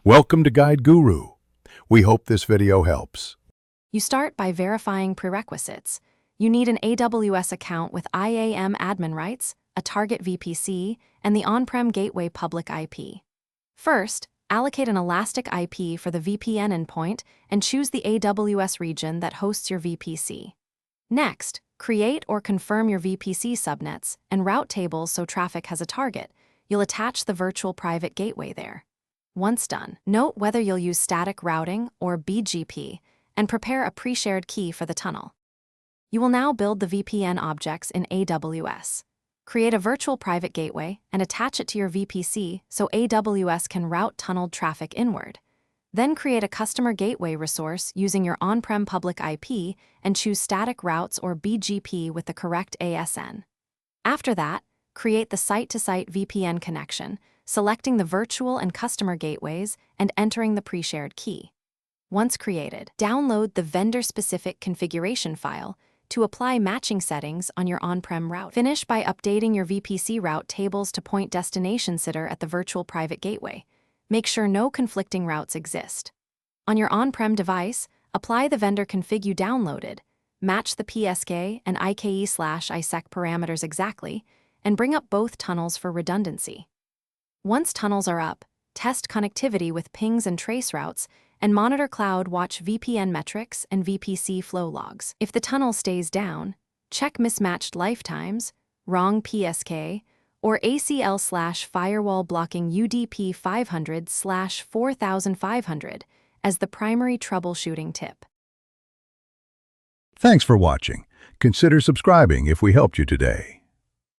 Welcome to Guide Guru. We hope this video helps. You start by verifying prerequisites. You need an AWS account with IAM admin rights, a target VPC, and the on-prem gateway public IP. First, allocate an elastic IP for the VPN endpoint and choose the AWS region that hosts your VPC. Next, create or confirm your VPC subnets and route tables so traffic has a target. You'll attach the virtual private gateway there. Once done, note whether you'll use static routing or BGP and prepare a pre-shared key for the tunnel. You will now build the VPN objects in AWS. Create a virtual private gateway and attach it to your VPC so AWS can route tunneled traffic inward. Then create a customer gateway resource using your on-prem public IP and choose static routes or BGP with the correct ASN. After that, create the site-to-site VPN connection, selecting the virtual and customer gateways and entering the pre-shared key. Once created, download the vendor-specific configuration file to apply matching settings on your on-prem route. Finish by updating your VPC route tables to point destination sitter at the virtual private gateway. Make sure no conflicting routes exist. On your on-prem device, apply the vendor config you downloaded, match the PSK and IKE/ISEC parameters exactly, and bring up both tunnels for redundancy. Once tunnels are up, test connectivity with pings and trace routes, and monitor CloudWatch VPN metrics and VPC flow logs. If the tunnel stays down, check mismatched lifetimes, wrong PSK, or ACL/firewall blocking UDP 500/4500 as the primary troubleshooting tip. Thanks for watching. Consider subscribing if we helped you today.